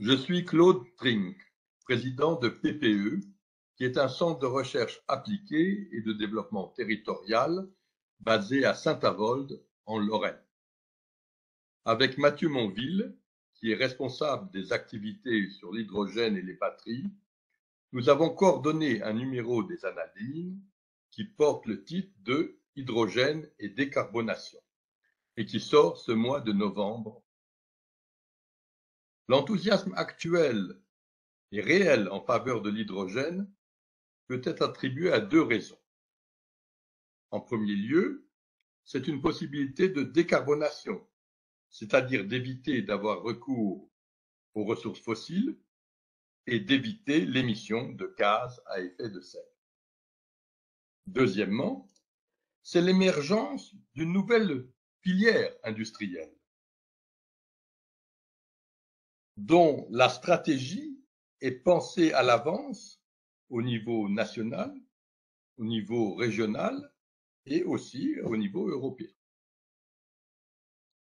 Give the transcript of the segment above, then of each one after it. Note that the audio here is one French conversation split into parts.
Je suis Claude Trink, président de PPE, qui est un centre de recherche appliquée et de développement territorial basé à Saint-Avold, en Lorraine. Avec Mathieu Monville, qui est responsable des activités sur l'hydrogène et les batteries, nous avons coordonné un numéro des Annales des mines qui porte le titre de Hydrogène et décarbonation et qui sort ce mois de novembre. L'enthousiasme actuel et réel en faveur de l'hydrogène peut être attribué à deux raisons. En premier lieu, c'est une possibilité de décarbonation, c'est-à-dire d'éviter d'avoir recours aux ressources fossiles et d'éviter l'émission de gaz à effet de serre. Deuxièmement, c'est l'émergence d'une nouvelle filière industrielle dont la stratégie est pensée à l'avance au niveau national, au niveau régional et aussi au niveau européen.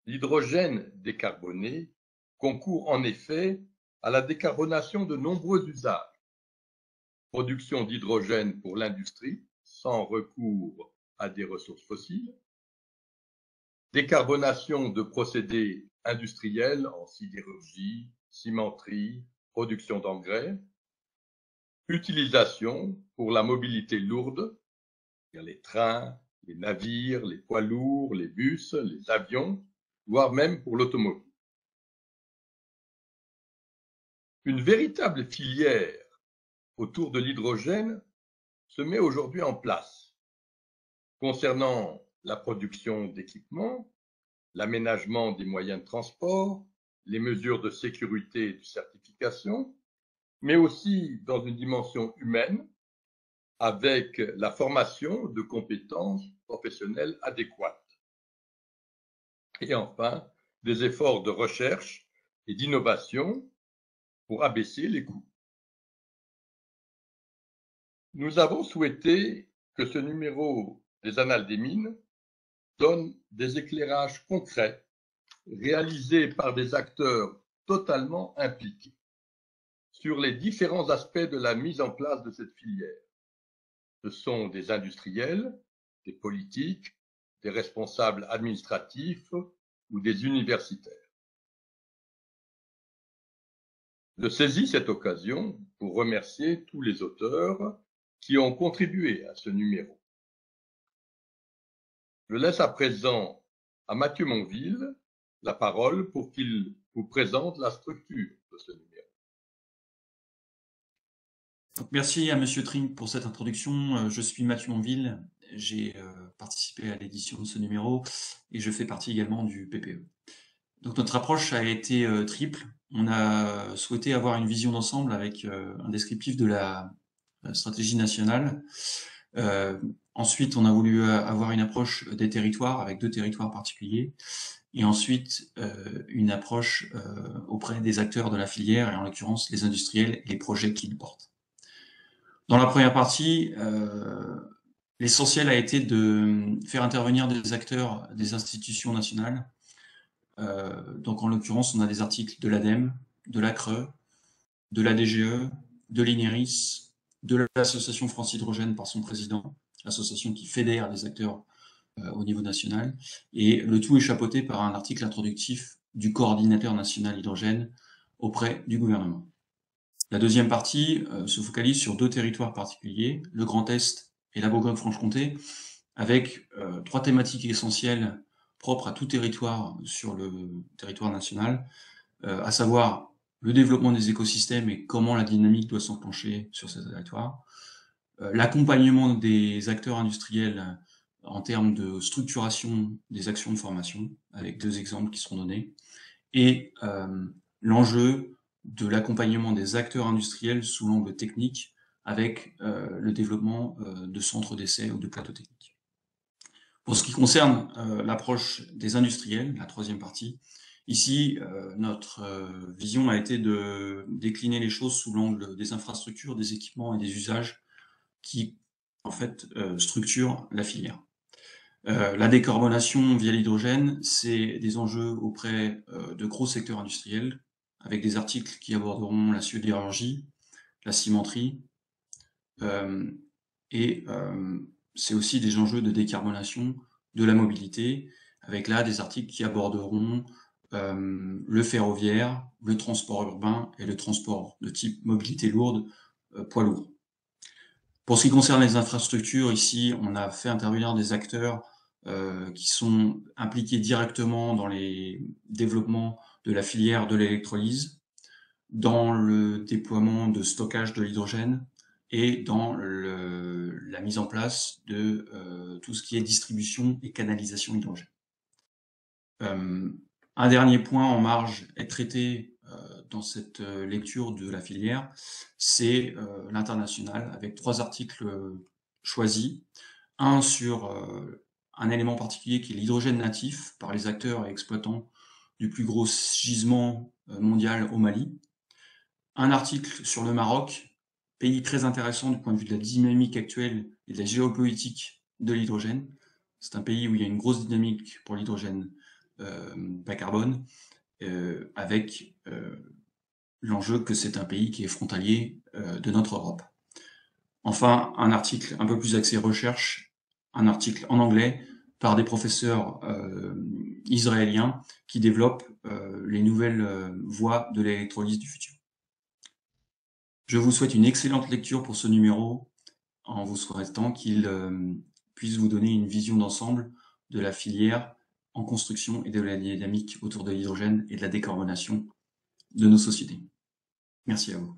L'hydrogène décarboné concourt en effet à la décarbonation de nombreux usages. Production d'hydrogène pour l'industrie sans recours à des ressources fossiles, décarbonation de procédés industriels en sidérurgie, cimenterie, production d'engrais, utilisation pour la mobilité lourde, c'est-à-dire les trains, les navires, les poids lourds, les bus, les avions, voire même pour l'automobile. Une véritable filière autour de l'hydrogène se met aujourd'hui en place concernant la production d'équipements, l'aménagement des moyens de transport, les mesures de sécurité et de certification, mais aussi dans une dimension humaine avec la formation de compétences professionnelles adéquates. Et enfin, des efforts de recherche et d'innovation pour abaisser les coûts. Nous avons souhaité que ce numéro des Annales des mines donne des éclairages concrets réalisés par des acteurs totalement impliqués sur les différents aspects de la mise en place de cette filière. Ce sont des industriels, des politiques, des responsables administratifs ou des universitaires. Je saisis cette occasion pour remercier tous les auteurs qui ont contribué à ce numéro. Je laisse à présent à Mathieu Monville la parole pour qu'il vous présente la structure de ce numéro. Donc, merci à Monsieur Trink pour cette introduction. Je suis Mathieu Monville, j'ai participé à l'édition de ce numéro et je fais partie également du PPE. Donc notre approche a été triple. On a souhaité avoir une vision d'ensemble avec un descriptif de la stratégie nationale. Ensuite, on a voulu avoir une approche des territoires avec 2 territoires particuliers. Et ensuite, une approche auprès des acteurs de la filière, et en l'occurrence les industriels et les projets qu'ils portent. Dans la première partie, l'essentiel a été de faire intervenir des acteurs des institutions nationales. Donc en l'occurrence, on a des articles de l'ADEME, de l'ACRE, de la DGE, de l'INERIS, de l'association France Hydrogène par son président, l'association qui fédère les acteurs au niveau national, et le tout est chapeauté par un article introductif du coordinateur national hydrogène auprès du gouvernement. La deuxième partie se focalise sur 2 territoires particuliers, le Grand Est et la Bourgogne-Franche-Comté, avec 3 thématiques essentielles propres à tout territoire sur le territoire national, à savoir le développement des écosystèmes et comment la dynamique doit s'enclencher sur ces territoires, l'accompagnement des acteurs industriels en termes de structuration des actions de formation, avec 2 exemples qui seront donnés, et l'enjeu de l'accompagnement des acteurs industriels sous l'angle technique avec le développement de centres d'essai ou de plateaux techniques. Pour ce qui concerne l'approche des industriels, la troisième partie, ici notre vision a été de décliner les choses sous l'angle des infrastructures, des équipements et des usages qui en fait structurent la filière. La décarbonation via l'hydrogène, c'est des enjeux auprès de gros secteurs industriels avec des articles qui aborderont la sidérurgie, la cimenterie, c'est aussi des enjeux de décarbonation de la mobilité, avec là des articles qui aborderont le ferroviaire, le transport urbain et le transport de type mobilité lourde, poids lourd. Pour ce qui concerne les infrastructures, ici, on a fait intervenir des acteurs qui sont impliqués directement dans les développements de la filière de l'électrolyse, dans le déploiement de stockage de l'hydrogène et dans la mise en place de tout ce qui est distribution et canalisation d'hydrogène. Un dernier point en marge est traité dans cette lecture de la filière, c'est l'international, avec 3 articles choisis. Un sur un élément particulier qui est l'hydrogène natif par les acteurs et exploitants du plus gros gisement mondial au Mali. Un article sur le Maroc, pays très intéressant du point de vue de la dynamique actuelle et de la géopolitique de l'hydrogène. C'est un pays où il y a une grosse dynamique pour l'hydrogène bas carbone, avec l'enjeu que c'est un pays qui est frontalier de notre Europe. Enfin, un article un peu plus axé recherche, un article en anglais par des professeurs israéliens qui développent les nouvelles voies de l'électrolyse du futur. Je vous souhaite une excellente lecture pour ce numéro, en vous souhaitant qu'il puisse vous donner une vision d'ensemble de la filière en construction et de la dynamique autour de l'hydrogène et de la décarbonation de nos sociétés. Merci à vous.